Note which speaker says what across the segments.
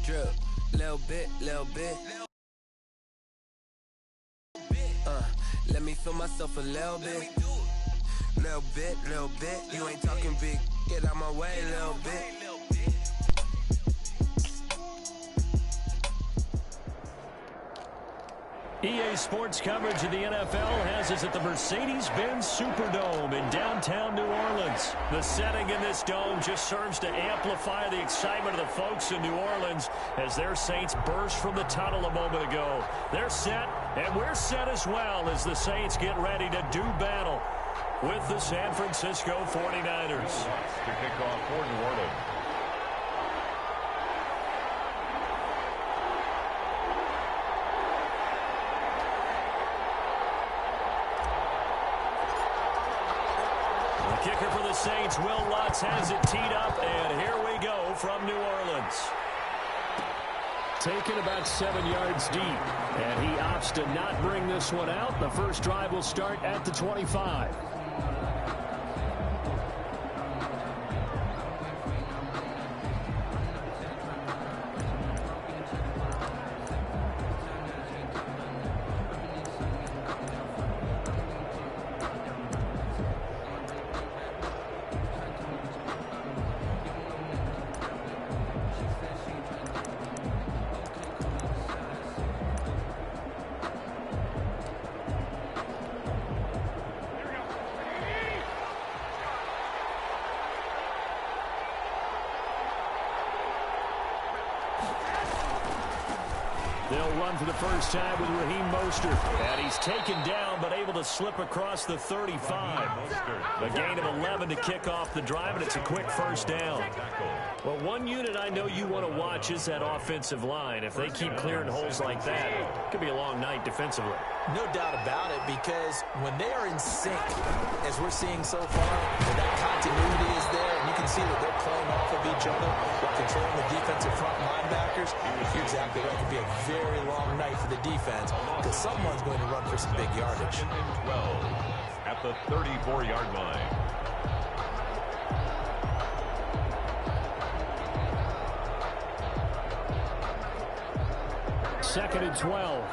Speaker 1: drip, little bit, little bit. Let me feel myself a little bit. Little bit, little bit. You ain't talking big. Get out my way, little bit.
Speaker 2: EA Sports coverage of the NFL has us at the Mercedes-Benz Superdome in downtown New Orleans. The setting in this dome just serves to amplify the excitement of the folks in New Orleans as their Saints burst from the tunnel a moment ago. They're set, and we're set as well as the Saints get ready to do battle with the San Francisco 49ers.
Speaker 3: To kick off for New Orleans.
Speaker 2: Kicker for the Saints, Will Lutz has it teed up, and here we go from New Orleans. Taken about 7 yards deep, and he opts to not bring this one out. The first drive will start at the 25. They'll run for the first time with Raheem Mostert. And he's taken down, but able to slip across the 35. A gain of 11 to kick off the drive, and it's a quick first down. Well, one unit I know you want to watch is that offensive line. If they keep clearing holes like that, it could be a long night defensively.
Speaker 4: No doubt about it, because when they are in sync, as we're seeing so far, that continuity is there, and you can see that they're playing off of each other while controlling the defensive front linebackers. You're exactly right. It could be a very long night for the defense because someone's going to run for some big yardage.
Speaker 3: 12 at the 34-yard line.
Speaker 2: Second and 12.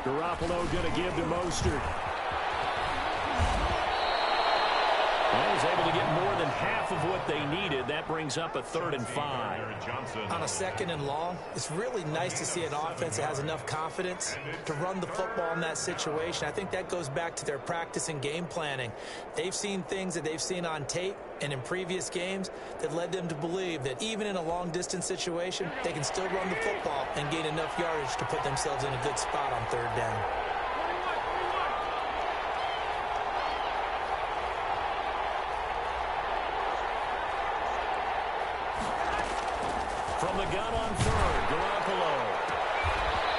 Speaker 2: Garoppolo going to give to Mostert. And was able to get more than half of what they needed. That brings up a 3rd and 5.
Speaker 4: On a 2nd and long, it's really nice to see an offense that has enough confidence to run the football in that situation. I think that goes back to their practice and game planning. They've seen things that they've seen on tape and in previous games that led them to believe that even in a long-distance situation, they can still run the football and gain enough yardage to put themselves in a good spot on 3rd down.
Speaker 2: From the gun on 3rd, Garoppolo.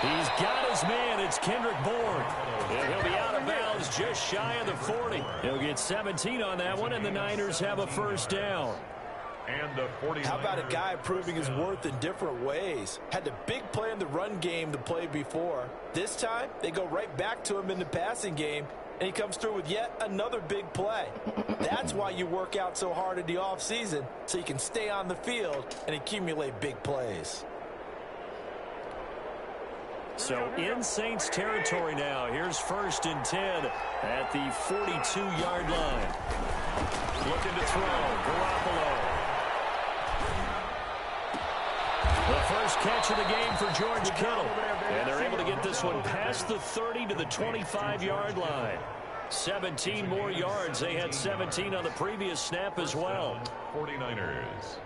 Speaker 2: He's got his man. It's Kendrick Bourne. And he'll be out of bounds just shy of the 40. He'll get 17 on that one, and the Niners have a first down.
Speaker 3: And the 49ers.
Speaker 4: How about a guy proving his worth in different ways? Had the big play in the run game to play before. This time, they go right back to him in the passing game, and he comes through with yet another big play. That's why you work out so hard in the offseason, so you can stay on the field and accumulate big plays.
Speaker 2: So in Saints territory now. Here's 1st and 10 at the 42-yard line. Looking to throw. Garoppolo. The first catch of the game for George Kittle. And they're able to get this one past the 30 to the 25-yard line. 17 more yards. They had 17 on the previous snap as well.
Speaker 3: 49ers.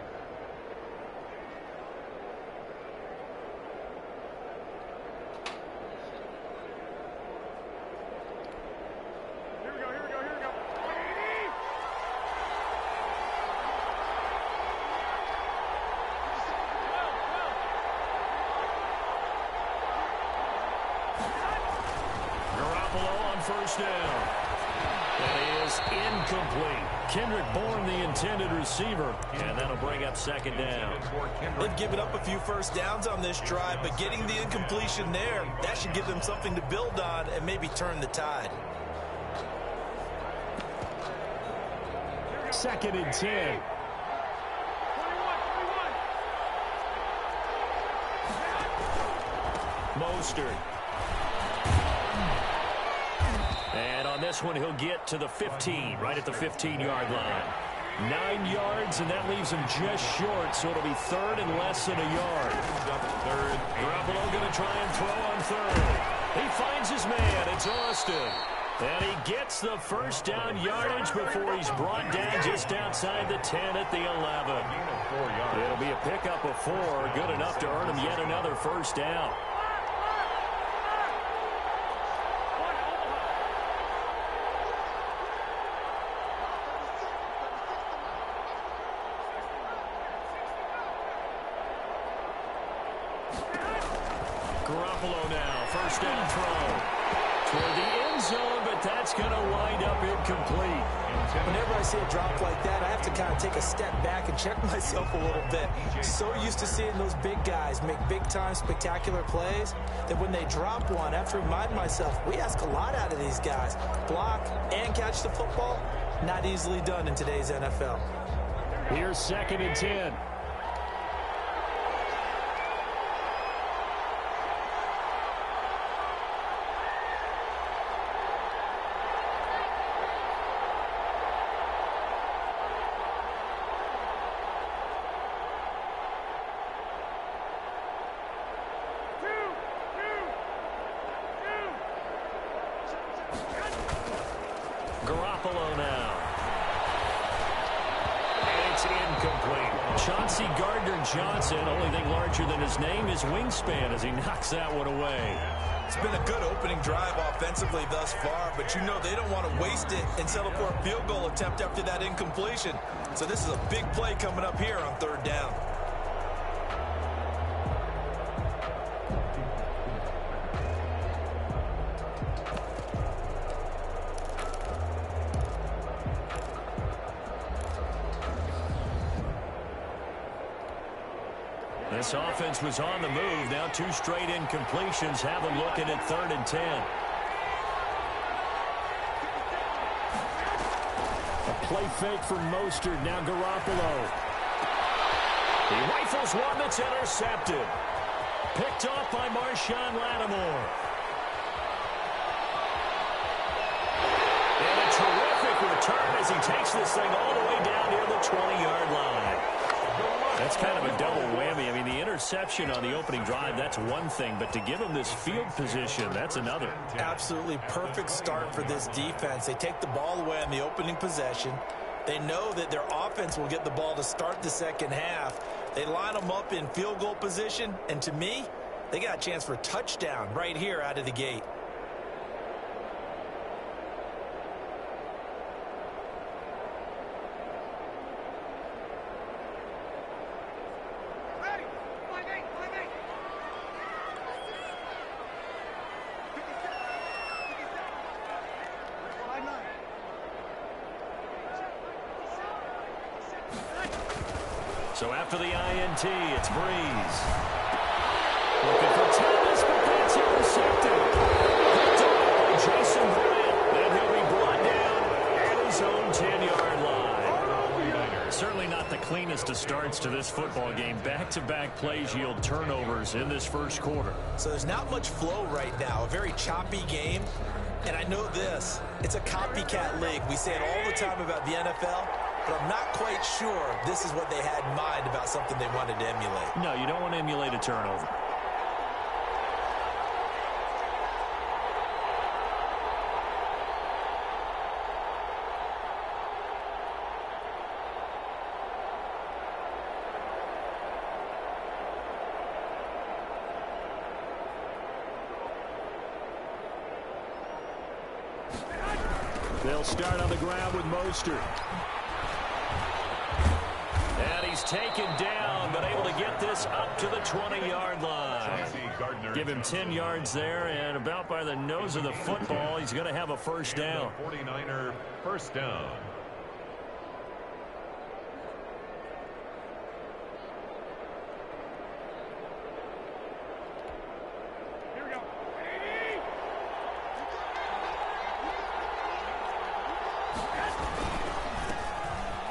Speaker 2: First down. That is incomplete. Kendrick Bourne, the intended receiver, and that'll bring up 2nd down.
Speaker 4: They've given up a few first downs on this drive, but getting the incompletion there, that should give them something to build on and maybe turn the tide.
Speaker 2: 2nd and 10. Mostert. And on this one, he'll get to the 15, right at the 15-yard line. 9 yards, and that leaves him just short, so it'll be 3rd and less than a yard. Garoppolo going to try and throw on 3rd. He finds his man. It's Austin. And he gets the first down yardage before he's brought down just outside the 10 at the 11. It'll be a pickup of 4, good enough to earn him yet another first down. Garoppolo now, first down throw toward the end zone, but that's going to wind up incomplete.
Speaker 4: Whenever I see a drop like that, I have to kind of take a step back and check myself a little bit. So used to seeing those big guys make big-time spectacular plays that when they drop one, I have to remind myself, we ask a lot out of these guys. Block and catch the football, not easily done in today's NFL.
Speaker 2: Here's 2nd and 10. Garoppolo now. And it's incomplete. Chauncey Gardner-Johnson, only thing larger than his name is wingspan as he knocks that one away.
Speaker 5: It's been a good opening drive offensively thus far, but you know they don't want to waste it and settle for a field goal attempt after that incompletion. So this is a big play coming up here on 3rd down.
Speaker 2: This offense was on the move. Now 2 straight incompletions have them looking at 3rd and 10. A play fake for Mostert. Now Garoppolo. He rifles one that's intercepted. Picked off by Marshawn Lattimore. And a terrific return as he takes this thing all the way down near the 20-yard line. That's kind of a double whammy. I mean, the interception on the opening drive, that's one thing, but to give him this field position, that's another.
Speaker 4: Absolutely perfect start for this defense. They take the ball away on the opening possession. They know that their offense will get the ball to start the second half. They line them up in field goal position, and to me, they got a chance for a touchdown right here out of the gate.
Speaker 2: So after the INT, it's Breeze. Looking for Thomas, but that's intercepted. Picked up by Jason Bryant. And he'll be brought down at his own 10-yard line. Certainly not the cleanest of starts to this football game. Back-to-back plays yield turnovers in this first quarter.
Speaker 4: So there's not much flow right now. A very choppy game. And I know this. It's a copycat league. We say it all the time about the NFL. But I'm not quite sure this is what they had in mind about something they wanted to emulate.
Speaker 2: No, you don't want to emulate a turnover. They'll start on the ground with Mostert. And he's taken down, but able to get this up to the 20-yard line. Give him 10 yards there, and about by the nose of the football, he's going to have a first down.
Speaker 3: 49er first down.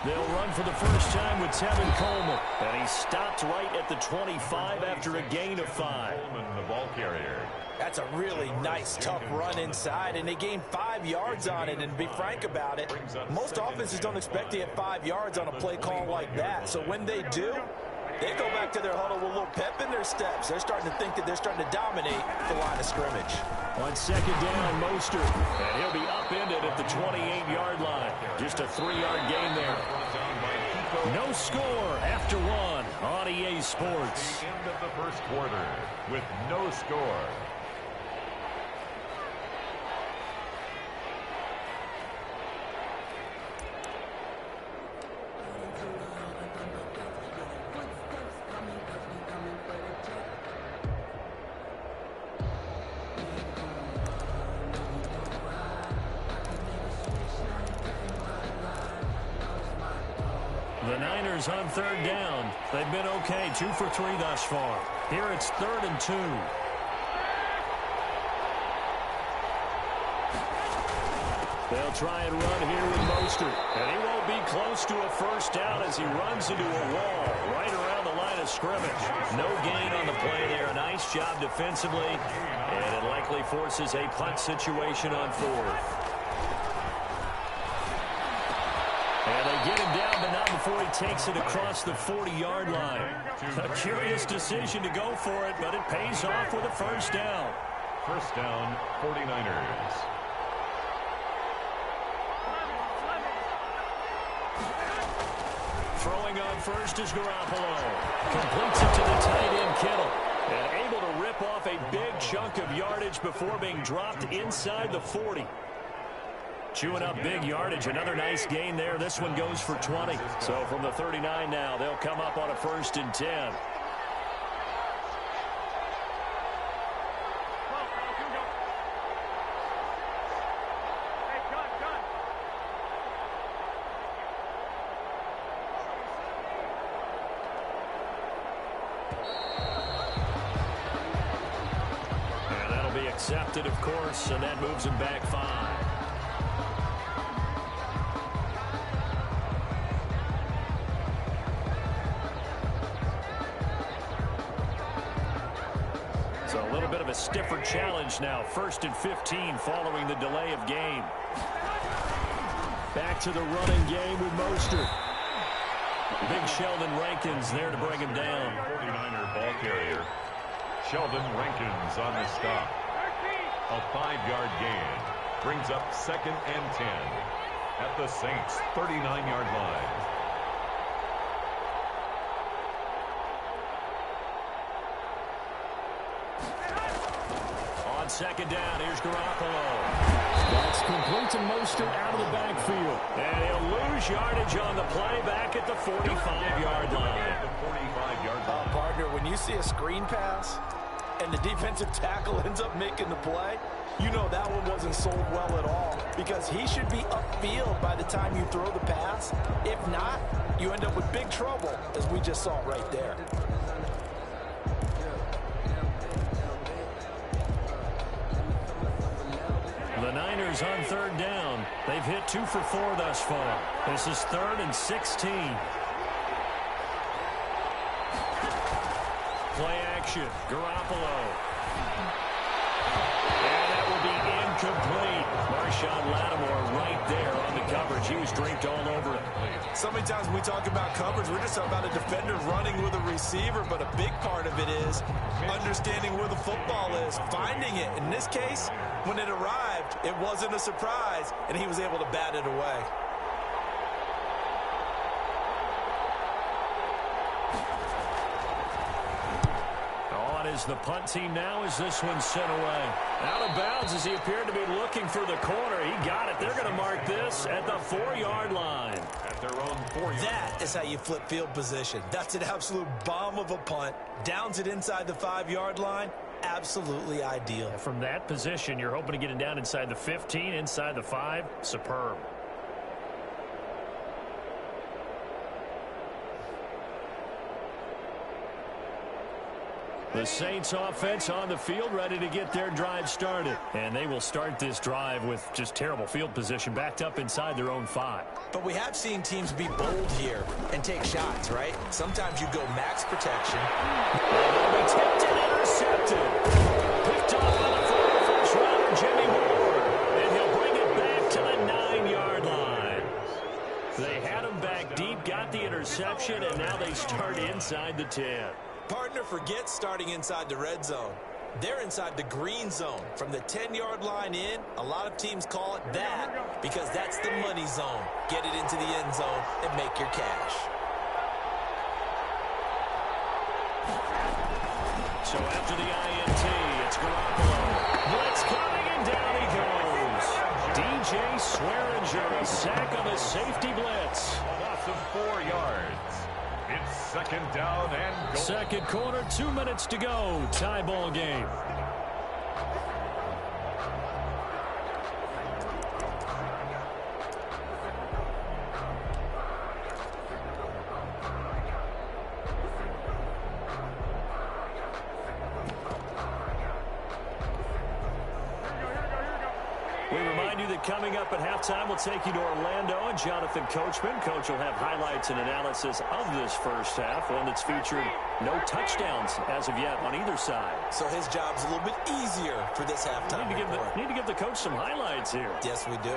Speaker 2: They'll run for the first time with Tevin Coleman. And he stopped right at the 25 after a gain of 5.
Speaker 3: Coleman, the ball carrier.
Speaker 5: That's a really nice, tough run inside, and they gained 5 yards on it. And to be frank about it, most offenses don't expect to get 5 yards on a play call like that. So when they do, they go back to their huddle with a little pep in their steps. They're starting to think that they're starting to dominate the line of scrimmage.
Speaker 2: On second down, Mostert. And he'll be upended at the 28-yard line. Just a 3-yard gain there. No score after 1 on EA Sports.
Speaker 3: The end of the first quarter with no score.
Speaker 2: The Niners on third down. They've been okay, 2 for 3 thus far. Here it's 3rd and 2. They'll try and run here with Mostert. And he won't be close to a first down as he runs into a wall right around the line of scrimmage. No gain on the play there. A nice job defensively. And it likely forces a punt situation on 4th. And they get him down, but not before he takes it across the 40-yard line. A curious decision to go for it, but it pays off with a first down.
Speaker 3: First down, 49ers.
Speaker 2: Throwing on first is Garoppolo. Completes it to the tight end, Kittle. And able to rip off a big chunk of yardage before being dropped inside the 40. Chewing up big yardage. Another nice gain there. This one goes for 20. So from the 39 now, they'll come up on a 1st and 10. And that'll be accepted, of course, and that moves him back 5. So a little bit of a stiffer challenge now. 1st and 15 following the delay of game. Back to the running game with Mostert. Big Sheldon Rankins there to bring him down.
Speaker 3: 49er ball carrier. Sheldon Rankins on the stop. A 5-yard gain. Brings up 2nd and 10 at the Saints' 39-yard line.
Speaker 2: On second down, here's Garoppolo. That's complete to Mostert out of the backfield. And he'll lose yardage on the play back at the 45-yard line.
Speaker 5: Partner, when you see a screen pass and the defensive tackle ends up making the play, you know that one wasn't sold well at all, because he should be upfield by the time you throw the pass. If not, you end up with big trouble, as we just saw right there.
Speaker 2: The Niners on third down. They've hit 2 for 4 thus far. This is 3rd and 16. Play action. Garoppolo. And that will be incomplete. Marshawn Lattimore right there on the coverage. He was draped all over it.
Speaker 5: So many times when we talk about coverage, we're just talking about a defender running with a receiver, but a big part of it is understanding where the football is, finding it. In this case, when it arrived, it wasn't a surprise, and he was able to bat it away.
Speaker 2: On is the punt team now as this one's sent away. Out of bounds as he appeared to be looking for the corner. He got it. They're going to mark this at the 4-yard line.
Speaker 3: At their own 4-yard.
Speaker 5: That is how you flip field position. That's an absolute bomb of a punt. Downs it inside the 5-yard line. Absolutely ideal.
Speaker 2: From that position, you're hoping to get it down inside the 15, inside the 5. Superb. The Saints offense on the field, ready to get their drive started. And they will start this drive with just terrible field position, backed up inside their own 5.
Speaker 4: But we have seen teams be bold here and take shots, right? Sometimes you go max protection.
Speaker 2: Be tipped and intercepted. Picked off by the former first-rounder, Jimmy Ward. And he'll bring it back to the 9-yard line. They had him back deep, got the interception, and now they start inside the 10.
Speaker 4: Partner forgets starting inside the red zone. They're inside the green zone. From the 10-yard line in, a lot of teams call it that because that's the money zone. Get it into the end zone and make your cash.
Speaker 2: So after the INT, it's Garoppolo. Blitz coming, and down he goes. DJ Swearinger, a sack on the safety blitz.
Speaker 3: A loss of 4 yards. It's second down and goal.
Speaker 2: Second quarter, 2 minutes to go. Tie ball game. We remind you that coming up at halftime, we'll take you to Orlando and Jonathan Coachman. Coach will have highlights and analysis of this first half, one that's featured no touchdowns as of yet on either side.
Speaker 4: So his job's a little bit easier for this halftime report.
Speaker 2: Need to give the coach some highlights here.
Speaker 4: Yes, we do.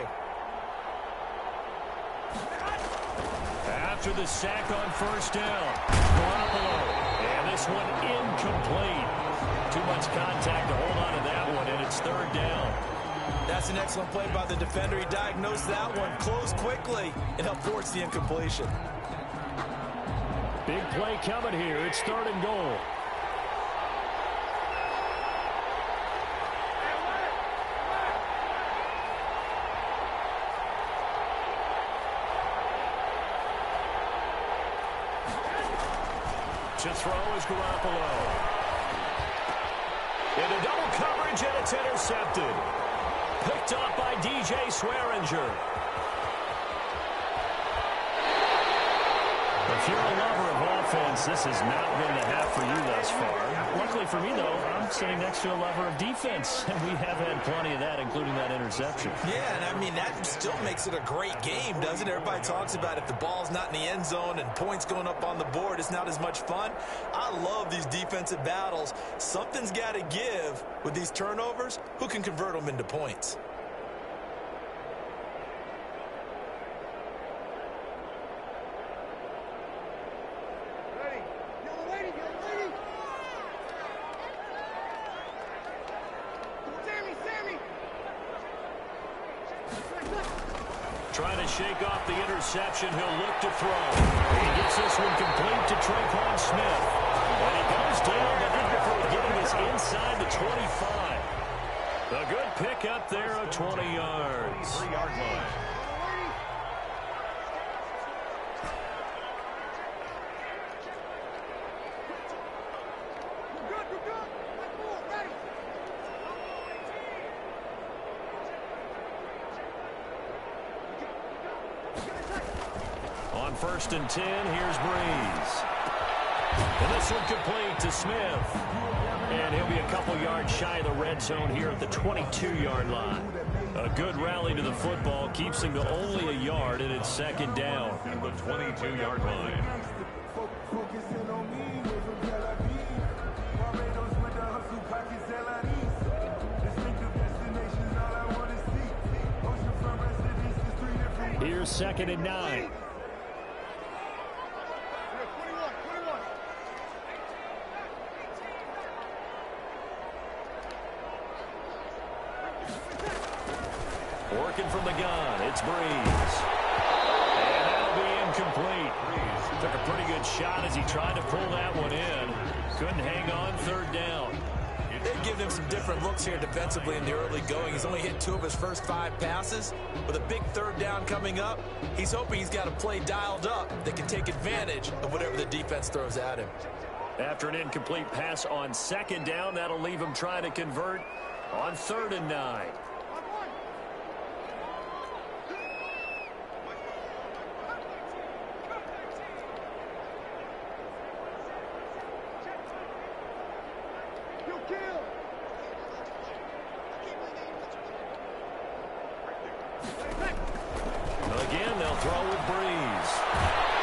Speaker 2: After the sack on first down, Garoppolo. And this one incomplete. Too much contact to hold on to that one, and it's third down.
Speaker 4: That's an excellent play by the defender. He diagnosed that one, closed quickly, and helped force the incompletion.
Speaker 2: Big play coming here. It's third and goal. To throw is Garoppolo. Into double coverage, and it's intercepted. Picked off by DJ Swearinger. If you're a lover of offense, this has not been the half for you thus far. Luckily for me, though, I'm sitting next to a lover of defense, and we have had plenty of that, including that interception.
Speaker 4: Yeah, and I mean, that still makes it a great game, doesn't it? Everybody talks about if the ball's not in the end zone and points going up on the board, it's not as much fun. I love these defensive battles. Something's got to give with these turnovers. Who can convert them into points?
Speaker 2: Trying to shake off the interception. He'll look to throw. He gets this one complete to Tre'Quan Smith. And he goes down, but not before getting us inside the 25. A good pick up there of 20 yards.
Speaker 3: 3-yard line.
Speaker 2: On 1st and 10, here's Breeze. And this one complete to Smith. And he'll be a couple yards shy of the red zone here at the 22-yard line. A good rally to the football keeps him to only a yard, and it's second down.
Speaker 3: At the 22-yard line.
Speaker 2: Here's 2nd and 9. Working from the gun, it's Breeze. And that'll be incomplete. Breeze took a pretty good shot as he tried to pull that one in. Couldn't hang on, third down.
Speaker 4: They've given him some different looks here defensively in the early going. He's only hit 2 of his first 5 passes. With a big third down coming up, he's hoping he's got a play dialed up that can take advantage of whatever the defense throws at him.
Speaker 2: After an incomplete pass on 2nd down, that'll leave him trying to convert on 3rd and 9. Again, they'll throw with Breeze.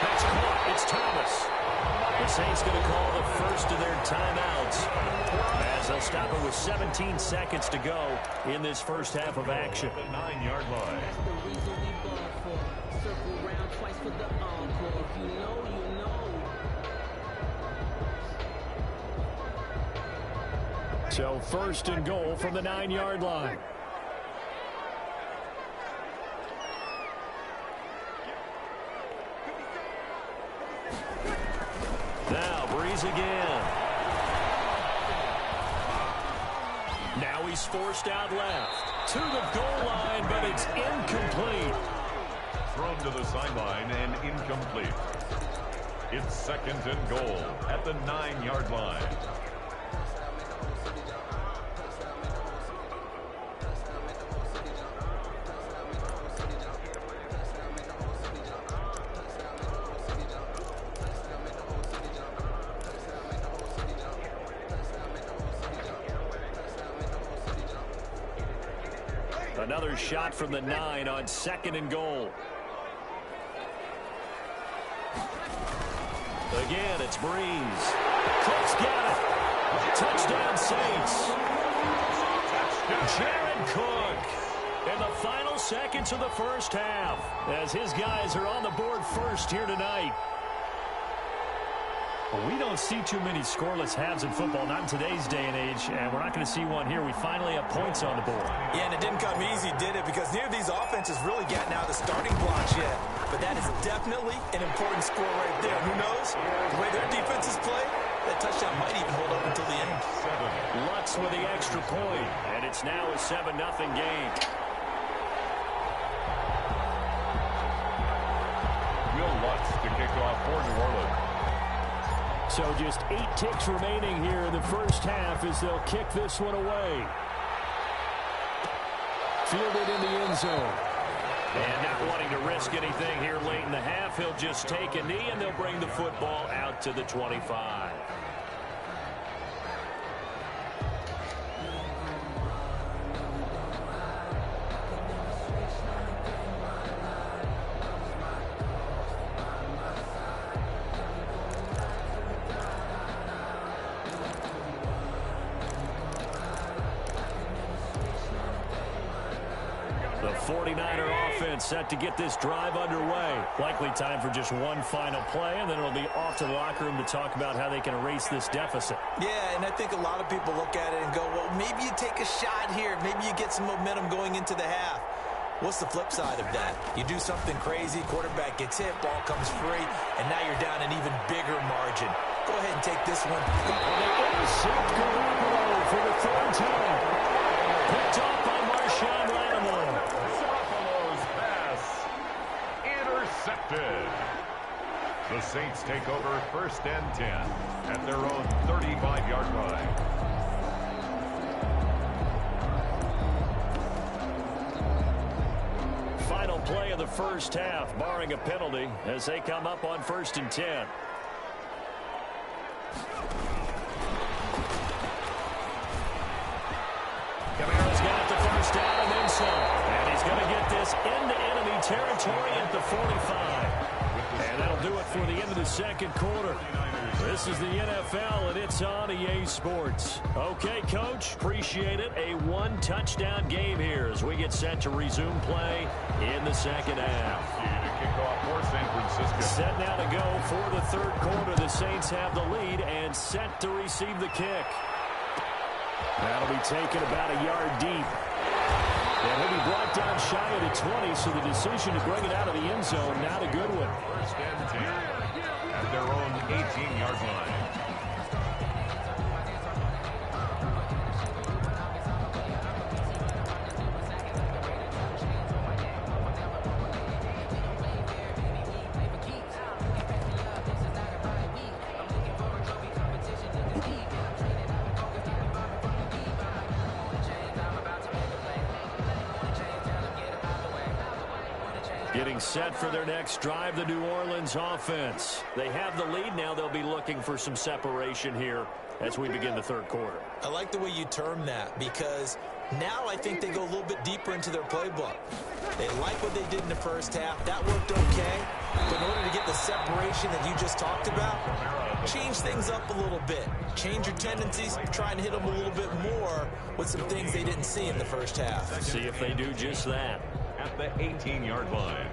Speaker 2: That's caught. It's Thomas. The Saints going to call the first of their timeouts as they'll stop it with 17 seconds to go in this first half of action.
Speaker 3: The 9-yard line.
Speaker 2: So first and goal from the 9-yard line. Now Breeze again. Now he's forced out left to the goal line, but it's incomplete.
Speaker 3: Thrown to the sideline and incomplete. It's second and goal at the 9-yard line.
Speaker 2: Another shot from the 9 on second and goal. Again, it's Breeze. Cook's got it. Touchdown, Saints. Jared Cook in the final seconds of the first half as his guys are on the board first here tonight.
Speaker 6: We don't see too many scoreless halves in football, not in today's day and age, and we're not going to see one here. We finally have points on the board.
Speaker 5: Yeah, and it didn't come easy, did it? Because neither of these offenses really gotten out of the starting blocks yet. But that is definitely an important score right there. Who knows? The way their defenses play, that touchdown might even hold up until the end.
Speaker 2: Lutz with the extra point, and it's now a 7-0 game.
Speaker 3: Will Lutz to kick off for New Orleans.
Speaker 2: So just 8 ticks remaining here in the first half as they'll kick this one away. Fielded in the end zone. And not wanting to risk anything here late in the half, he'll just take a knee and they'll bring the football out to the 25. The 49er offense set to get this drive underway. Likely time for just one final play, and then it'll be off to the locker room to talk about how they can erase this deficit.
Speaker 5: Yeah, and I think a lot of people look at it and go, well, maybe you take a shot here. Maybe you get some momentum going into the half. What's the flip side of that? You do something crazy, quarterback gets hit, ball comes free, and now you're down an even bigger margin. Go ahead and take this one.
Speaker 2: They intercept Garoppolo for the third time. Picked off by Marshawn Lattimore.
Speaker 3: Garoppolo's pass intercepted. The Saints take over first and 10 at their own 35-yard line.
Speaker 2: Final play of the first half, barring a penalty, as they come up on first and 10. Kamara's got the first down and then some. And he's going to get this into enemy territory at the 45. And that'll do it for the end of the second quarter. This is the NFL, and it's on EA Sports. Okay, Coach, appreciate it. A one-touchdown game here as we get set to resume play in the second half.
Speaker 3: To kick off for San Francisco.
Speaker 2: Set now to go for the third quarter. The Saints have the lead and set to receive the kick. That'll be taken about a yard deep. And he'll be brought down shy of the 20, so the decision to bring it out of the end zone, not a good one.
Speaker 3: First and 10 at their own 18-yard line.
Speaker 2: Getting set for their next drive, the New Orleans offense. They have the lead now. They'll be looking for some separation here as we begin the third quarter.
Speaker 5: I like the way you term that, because
Speaker 4: Now I think they go a little bit deeper into their playbook. They like what they did in the first half. That worked okay. But in order to get the separation that you just talked about, change things up a little bit. Change your tendencies, try and hit them a little bit more with some things they didn't see in the first half.
Speaker 2: See if they do just that.
Speaker 3: At the 18-yard line.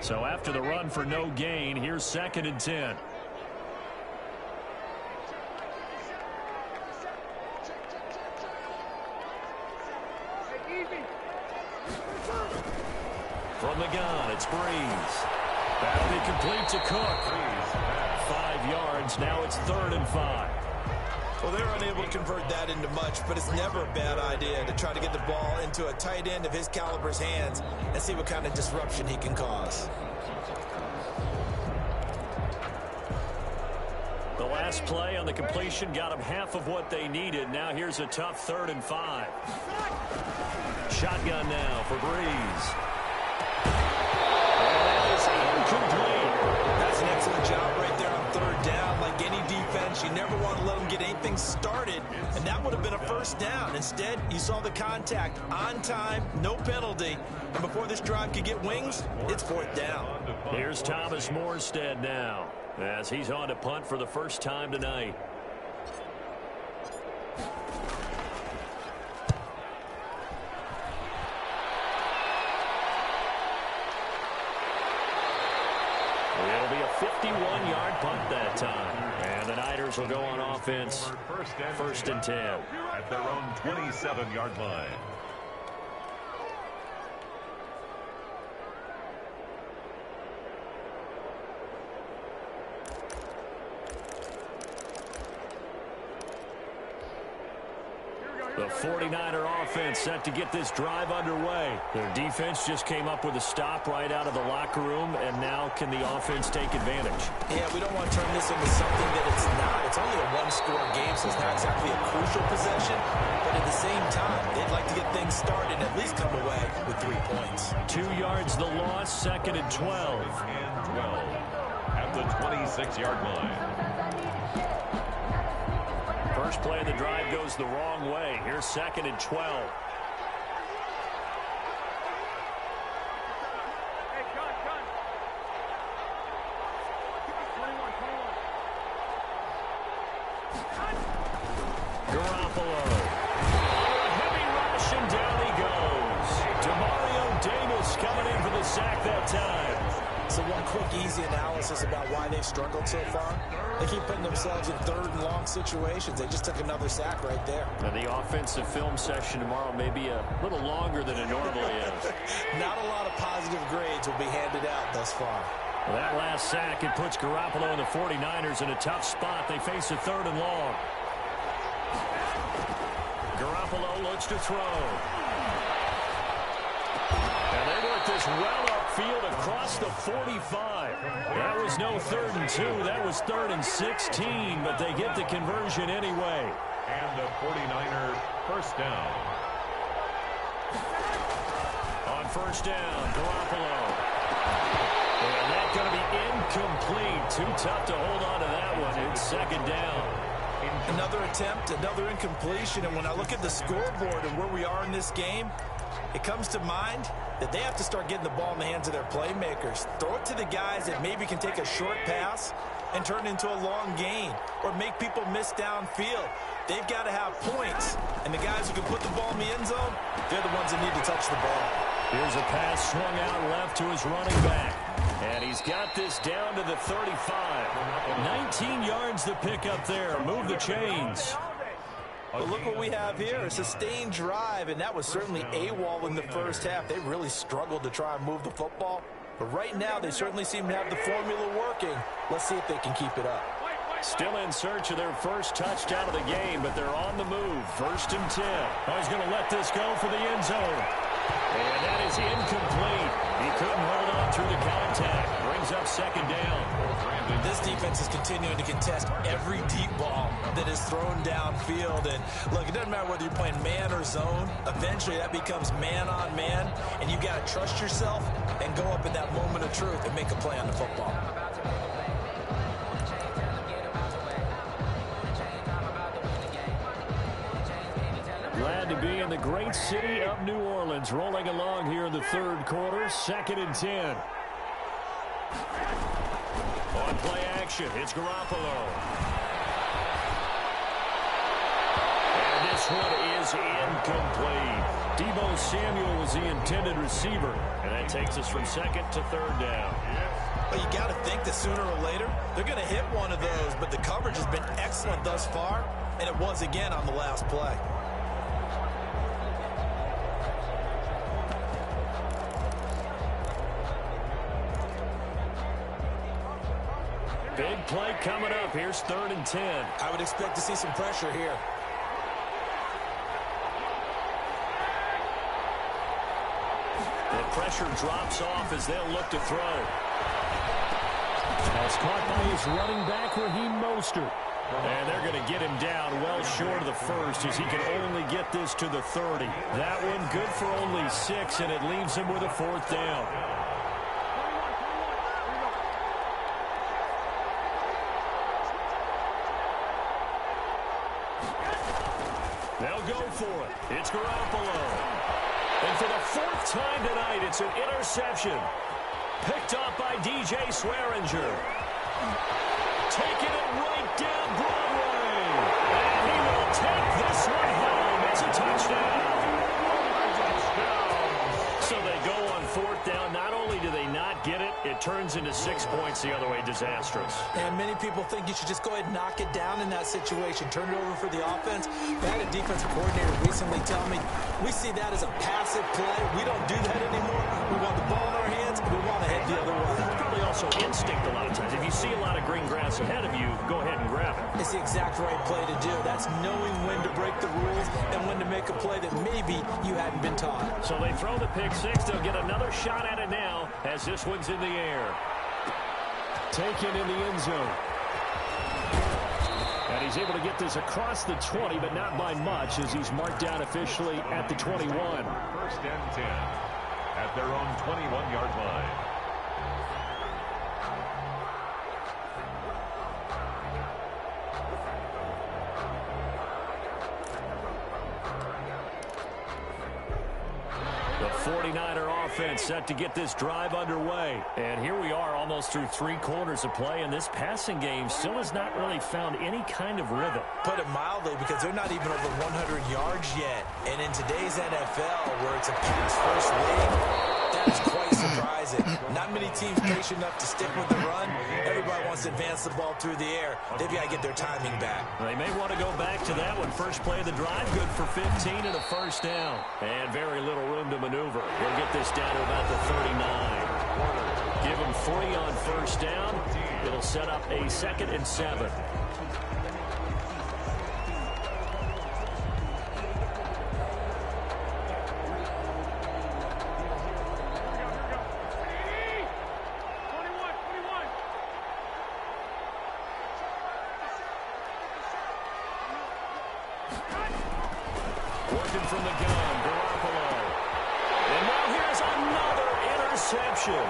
Speaker 2: So after the run for no gain, here's 2nd and 10. From the gun, it's Breeze. That'll be complete to Cook. 5 yards, now it's 3rd and 5.
Speaker 5: Well, they're unable to convert that into much, but it's never a bad idea to try to get the ball into a tight end of his caliber's hands and see what kind of disruption he can cause.
Speaker 2: The last play on the completion got them half of what they needed. Now here's a tough 3rd and 5. Shotgun now for Breeze. And that is incomplete.
Speaker 5: That's an excellent job right there on 3rd down. Like any defense, you never want to let them get anything started, and that would have been a 1st down. Instead, you saw the contact on time, no penalty, and before this drive could get wings, it's 4th down.
Speaker 2: Here's Thomas Morstead now, as he's on to punt for the first time tonight. It'll be a 51-yard punt that time. And the Niners will go on offense. 1st and 10.
Speaker 3: At their own 27-yard line.
Speaker 2: The 49er offense set to get this drive underway. Their defense just came up with a stop right out of the locker room, and now can the offense take advantage?
Speaker 5: Yeah, we don't want to turn this into something that it's not. It's only a one-score game, so it's not exactly a crucial possession. But at the same time, they'd like to get things started and at least come away with 3 points.
Speaker 2: 2 yards the loss, 2nd and 12.
Speaker 3: And 12 at the 26-yard line.
Speaker 2: First play of the drive goes the wrong way. Here's 2nd and 12. Garoppolo. Heavy rush, and down he goes. Demario Davis coming in for the sack that time.
Speaker 4: So one quick, easy analysis about why they've struggled so far. They keep putting themselves in 3rd and long situations. They just took another sack right there.
Speaker 2: Now the offensive film session tomorrow may be a little longer than it normally is.
Speaker 4: Not a lot of positive grades will be handed out thus far.
Speaker 2: Well, that last sack, it puts Garoppolo and the 49ers in a tough spot. They face a 3rd and long. Garoppolo looks to throw. And they work this well upfield across the 45. That was no 3rd and 2. That was 3rd and 16, but they get the conversion anyway.
Speaker 3: And the 49er 1st down.
Speaker 2: On 1st down, Garoppolo. And that's going to be incomplete. Too tough to hold on to that one. It's 2nd down.
Speaker 5: Another attempt, another incompletion, and when I look at the scoreboard and where we are in this game, it comes to mind that they have to start getting the ball in the hands of their playmakers. Throw it to the guys that maybe can take a short pass and turn it into a long gain or make people miss downfield. They've got to have points, and the guys who can put the ball in the end zone, they're the ones that need to touch the ball.
Speaker 2: Here's a pass swung out left to his running back. And he's got this down to the 35. 19 yards to pick up there. Move the chains.
Speaker 5: But look what we have here, a sustained drive, and that was certainly AWOL in the first half. They really struggled to try and move the football. But right now, they certainly seem to have the formula working. Let's see if they can keep it up.
Speaker 2: Still in search of their first touchdown of the game, but they're on the move. 1st and 10. Oh, he's going to let this go for the end zone. And that is incomplete. He couldn't hold on through the contact. Brings up 2nd down.
Speaker 5: This defense is continuing to contest every deep ball that is thrown downfield. And look, it doesn't matter whether you're playing man or zone. Eventually, that becomes man on man. And you got to trust yourself and go up in that moment of truth and make a play on the football.
Speaker 2: to be in the great city of New Orleans. Rolling along here in the third quarter, 2nd and 10. On play action, it's Garoppolo. And this one is incomplete. Deebo Samuel was the intended receiver, and that takes us from 2nd to 3rd down.
Speaker 5: Well, you got to think that sooner or later they're going to hit one of those, but the coverage has been excellent thus far, and it was again on the last play.
Speaker 2: Big play coming up. Here's 3rd and 10.
Speaker 5: I would expect to see some pressure here.
Speaker 2: The pressure drops off as they'll look to throw. That's caught by his running back, Raheem Mostert. And they're going to get him down well short of the first as he can only get this to the 30. That one good for only 6, and it leaves him with a 4th down. They'll go for it. It's Garoppolo. And for the 4th time tonight, it's an interception. Picked up by DJ Swearinger. Taking it right down Broadway. And he will take this one home. It's a touchdown. So they go on 4th down. Not only do they not get it, it turns into 6 points the other way. Disastrous.
Speaker 4: And many people think you should just go ahead and knock it down in that situation. Turn it over for the offense. I had a defensive coordinator recently tell me, we see that as a passive play. We don't do that anymore. We want the ball in our hands, and we want to head the other way.
Speaker 2: It's probably also instinct a lot of times. If you see a lot of green grass ahead of you, go ahead and grab it.
Speaker 4: It's the exact right play to do. That's knowing when to break the rules and when to make a play that maybe you hadn't been taught.
Speaker 2: So they throw the pick 6. They'll get another shot at it now as this one's in the air. Taken in the end zone. And he's able to get this across the 20, but not by much as he's marked down officially at the 21.
Speaker 3: 1st and 10 at their own 21-yard line.
Speaker 2: The 49er offense set to get this drive underway. And here we are almost through 3 quarters of play, and this passing game still has not really found any kind of rhythm.
Speaker 5: Put it mildly, because they're not even over 100 yards yet. And in today's NFL, where it's a pass-first league, that is quite surprising. Not many teams patient enough to stick with the run. Everybody wants to advance the ball through the air. They've got to get their timing back.
Speaker 2: They may want to go back to that one. First play of the drive, good for 15 and a 1st down. And very little room to maneuver. He'll get this down to about the 39. Give him 3 on 1st down. It'll set up a 2nd and 7. Working from the gun, Garoppolo. And now here's another interception.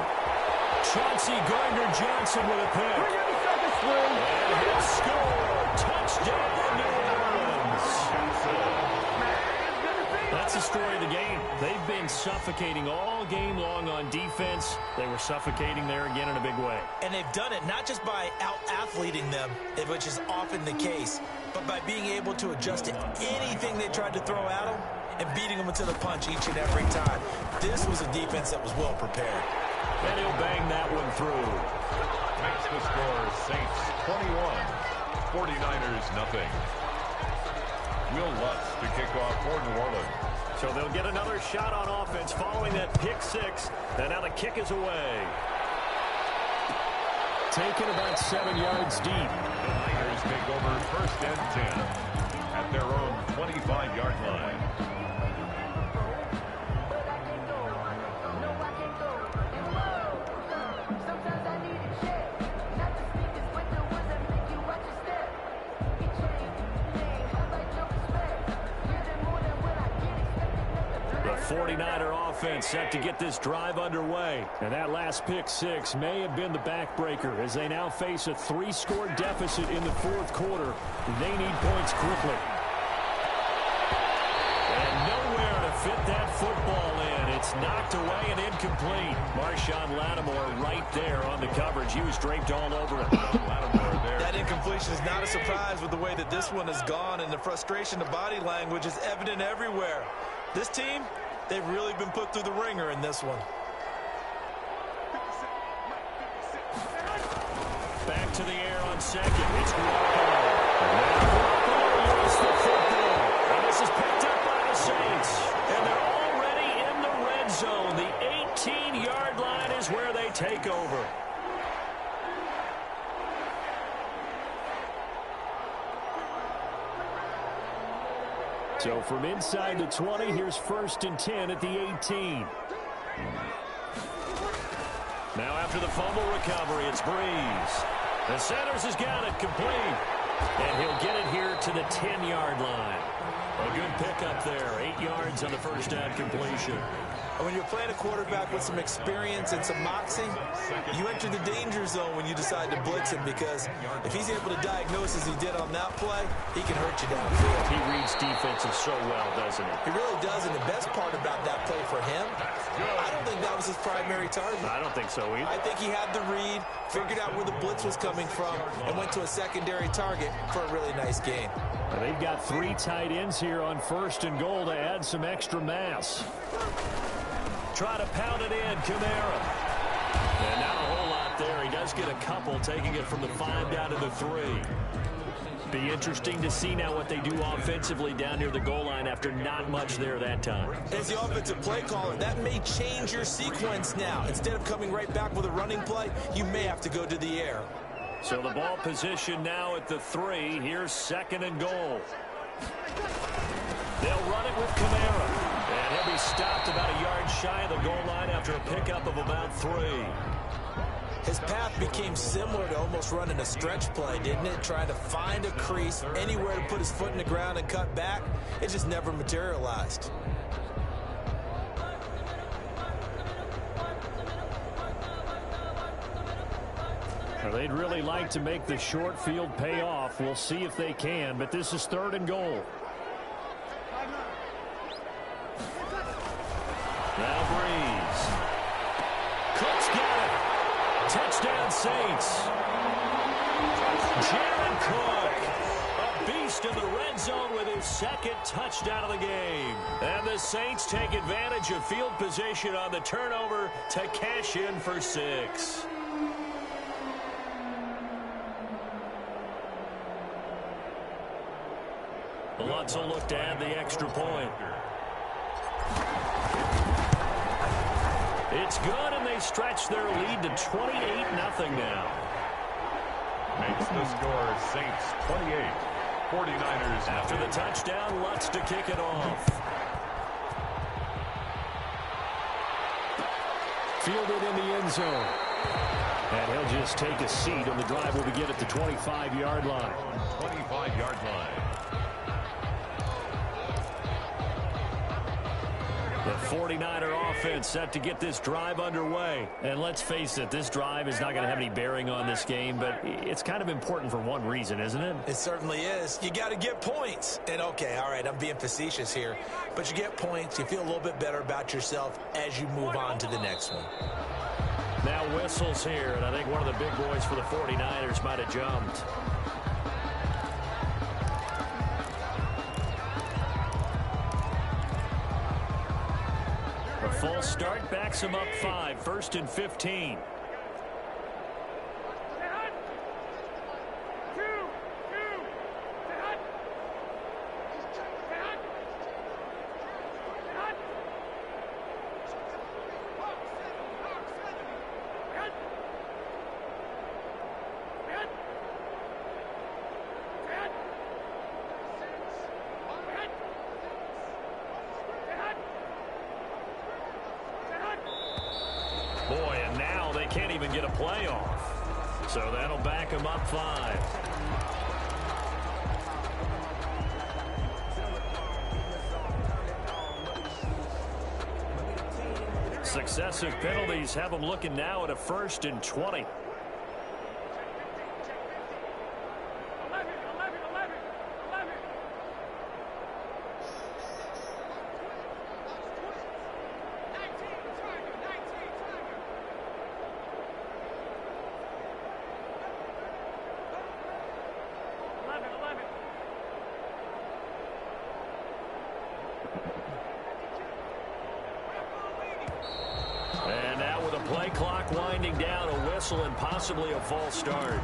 Speaker 2: Chauncey Gardner-Johnson with a pick. And he'll score. Touchdown, New Orleans. That's the story of the game. They've been suffocating all game long on defense. They were suffocating there again in a big way.
Speaker 5: And they've done it not just by out-athleting them, which is often the case, but by being able to adjust to anything they tried to throw at them and beating them into the punch each and every time. This was a defense that was well prepared.
Speaker 2: And he'll bang that one through.
Speaker 3: Makes the score Saints 21, 49ers nothing. Will Lutz to kick off for New Orleans.
Speaker 2: So they'll get another shot on offense following that pick 6. And now the kick is away. Taken about 7 yards deep.
Speaker 3: The Niners take over 1st and 10 at their own 25-yard line.
Speaker 2: The 49er offense set to get this drive underway. And that last pick 6 may have been the backbreaker as they now face a 3-score deficit in the 4th quarter. They need points quickly. And fit that football in. It's knocked away and incomplete. Marshawn Lattimore right there on the coverage. He was draped all over it.
Speaker 3: Lattimore there.
Speaker 5: That incompletion is not a surprise with the way that this one has gone, and the frustration, the body language is evident everywhere. This team, they've really been put through the ringer in this one.
Speaker 2: Back to the air on second. It's Garoppolo. Garoppolo lost the football. And this is picked up by the Saints. And they're already in the red zone. The 18-yard line is where they take over. So from inside the 20, here's 1st and 10 at the 18. Now after the fumble recovery, it's Breeze. The Sanders has got it complete. And he'll get it here to the 10-yard line. A good pickup there. 8 yards on the first down completion.
Speaker 5: When you're playing a quarterback with some experience and some moxie, you enter the danger zone when you decide to blitz him, because if he's able to diagnose as he did on that play, he can hurt you downfield.
Speaker 2: He reads defenses so well, doesn't he?
Speaker 5: He really does, and the best part about that play for him, I don't think that was his primary target.
Speaker 2: I don't think so either.
Speaker 5: I think he had the read, figured out where the blitz was coming from, and went to a secondary target for a really nice gain.
Speaker 2: Well, they've got 3 tight ends here on 1st and goal to add some extra mass. Try to pound it in, Kamara. And not a whole lot there. He does get a couple, taking it from the 5 down to the 3. Be interesting to see now what they do offensively down near the goal line after not much there that time.
Speaker 5: As the offensive play caller, that may change your sequence now. Instead of coming right back with a running play, you may have to go to the air.
Speaker 2: So the ball position now at the 3. Here's 2nd and goal. They'll run it with Kamara. And he'll be stopped about a yard shy of the goal line after a pickup of about 3.
Speaker 5: His path became similar to almost running a stretch play, didn't it? Trying to find a crease, anywhere to put his foot in the ground and cut back. It just never materialized.
Speaker 2: Well, they'd really like to make the short field pay off. We'll see if they can, but this is 3rd and goal. Now Breeze. Cook's got it. Touchdown Saints. Jared Cook, a beast in the red zone with his 2nd touchdown of the game. And the Saints take advantage of field position on the turnover to cash in for 6. Lutz will look to add the extra point. It's good, and they stretch their lead to 28-0 now.
Speaker 3: Makes the score Saints 28, 49ers.
Speaker 2: After the touchdown, Lutz to kick it off. Fielded in the end zone. And he'll just take a seat, and the drive will begin at the 25-yard line.
Speaker 3: 25-yard line.
Speaker 2: The 49er offense set to get this drive underway. And let's face it, this drive is not going to have any bearing on this game, but it's kind of important for one reason, isn't it?
Speaker 5: It certainly is. You got to get points. And, okay, all right, I'm being facetious here. But you get points, you feel a little bit better about yourself as you move on to the next one.
Speaker 2: Now whistles here, and I think one of the big boys for the 49ers might have jumped. A false start backs him up 5, 1st and 15. Boy, and now they can't even get a play off. So that'll back them up 5. Successive penalties have them looking now at a 1st and 20. play clock winding down, a whistle and possibly a false start.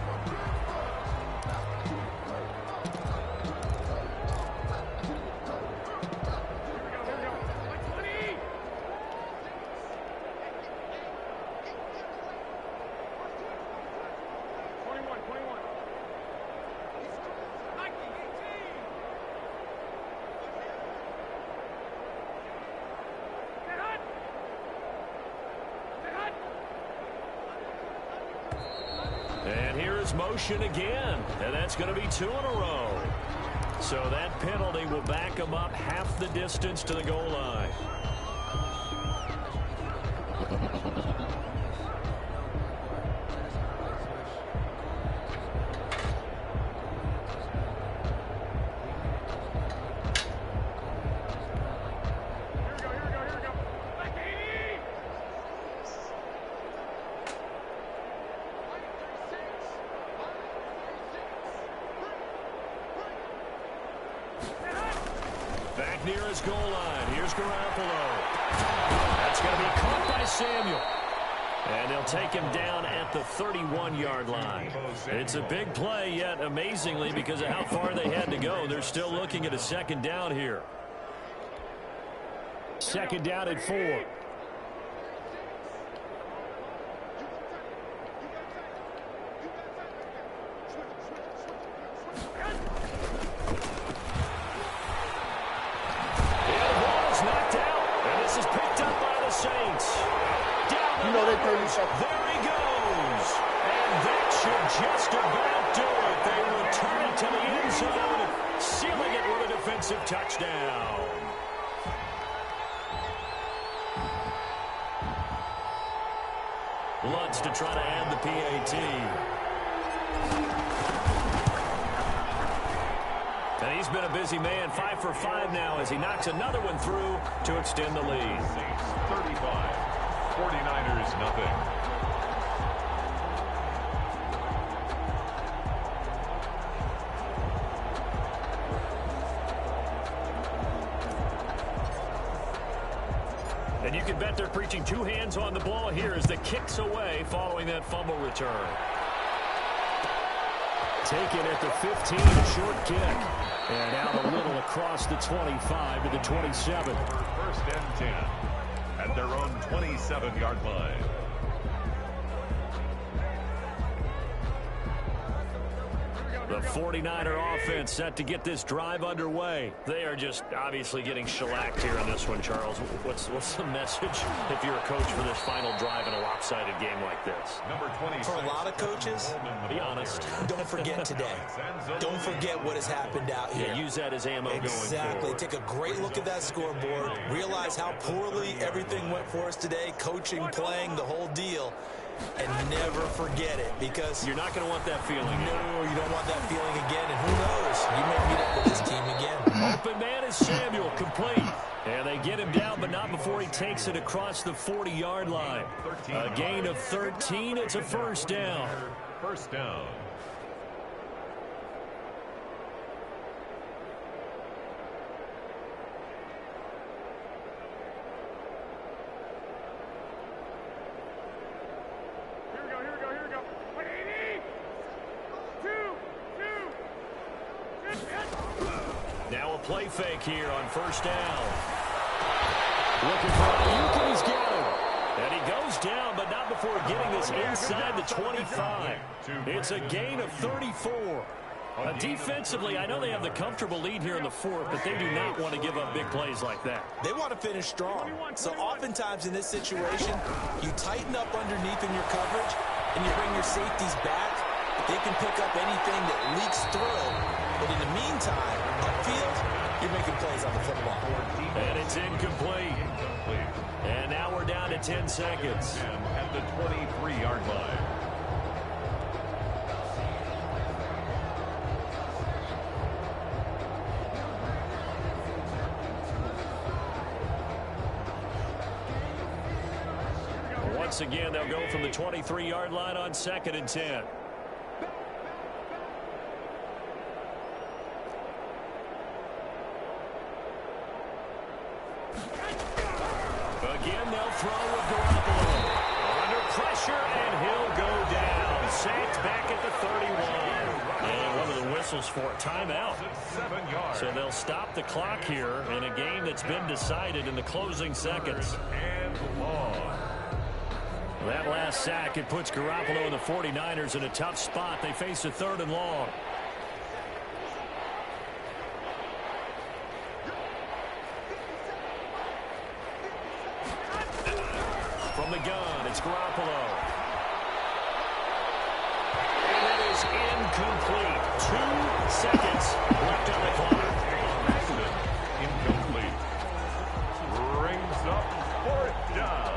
Speaker 2: And here is motion again, and that's going to be 2 in a row. So that penalty will back them up half the distance to the goal line. Back near his goal line. Here's Garoppolo. That's going to be caught by Samuel. And they'll take him down at the 31-yard line. It's a big play, yet amazingly, because of how far they had to go, they're still looking at a second down here. Second down at 4.
Speaker 7: There he goes. And that should just about do it. They return it to the end zone, sealing it with a defensive touchdown.
Speaker 2: Lutz to try to add the PAT. And he's been a busy man, 5 for 5 now as he knocks another one through to extend the lead.
Speaker 3: 35. 49ers nothing.
Speaker 2: And you can bet they're preaching 2 hands on the ball here as the kick's away following that fumble return. Taken at the 15, a short kick. And out a little across the 25 to the 27.
Speaker 3: First and 10. At their own 27-yard line.
Speaker 2: The 49er offense set to get this drive underway. They are just obviously getting shellacked here in this one, Charles. What's the message if you're a coach for this final drive in a lopsided game like this?
Speaker 3: Number 26.
Speaker 4: For a lot of coaches,
Speaker 2: be honest.
Speaker 4: Don't forget today. Don't forget what has happened out here.
Speaker 2: Yeah, use that as ammo going forward.
Speaker 4: Exactly. Take a great look at that scoreboard. Realize how poorly everything went for us today. Coaching, playing, the whole deal. And never forget it, because
Speaker 2: you're not going to want that feeling.
Speaker 4: No, you don't want that feeling again. And who knows? You may meet up with this team again.
Speaker 2: Open man is Samuel, complete. And they get him down, but not before he takes it across the 40-yard line. A gain of 13. It's a first down.
Speaker 3: First down.
Speaker 2: Now a play fake here on first down. Looking for Ayuk, and he's got him. And he goes down, but not before getting this inside the 25. It's a gain of 34. Defensively, I know they have the comfortable lead here in the 4th, but they do not want to give up big plays like that.
Speaker 4: They want to finish strong. So oftentimes in this situation, you tighten up underneath in your coverage, and you bring your safeties back. They can pick up anything that leaks through. But in the meantime, upfield, you're making plays on the football.
Speaker 2: And it's incomplete. And now we're down to 10 seconds.
Speaker 3: At the 23-yard line.
Speaker 2: Once again, they'll go from the 23-yard line on 2nd and 10. Again, they'll throw with Garoppolo. Under pressure, and he'll go down. Sacked back at the 31. And one of the whistles for a timeout.
Speaker 3: 7 yards.
Speaker 2: So they'll stop the clock here in a game that's been decided in the closing seconds.
Speaker 3: And long.
Speaker 2: That last sack, it puts Garoppolo and the 49ers in a tough spot. They face a 3rd and long. From the gun, it's Garoppolo. And it is incomplete. 2 seconds left on the clock.
Speaker 3: Incomplete. Brings up 4th down.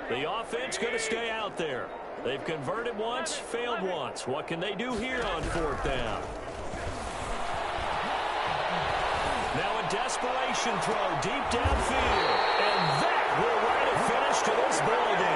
Speaker 2: The offense going to stay out there. They've converted once, failed once. What can they do here on 4th down? Now a desperation throw deep downfield. And that will write a finish to this ball game.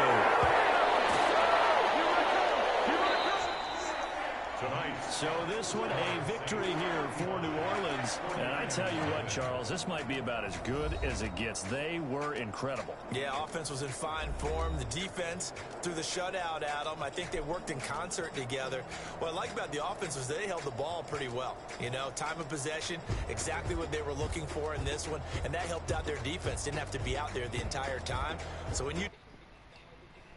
Speaker 2: So this one a victory here for New Orleans. And I tell you what, Charles, this might be about as good as it gets. They were incredible.
Speaker 5: Yeah, offense was in fine form. The defense threw the shutout at them. I think they worked in concert together. What I like about the offense was they held the ball pretty well. You know, time of possession, exactly what they were looking for in this one. And that helped out their defense. Didn't have to be out there the entire time. So when you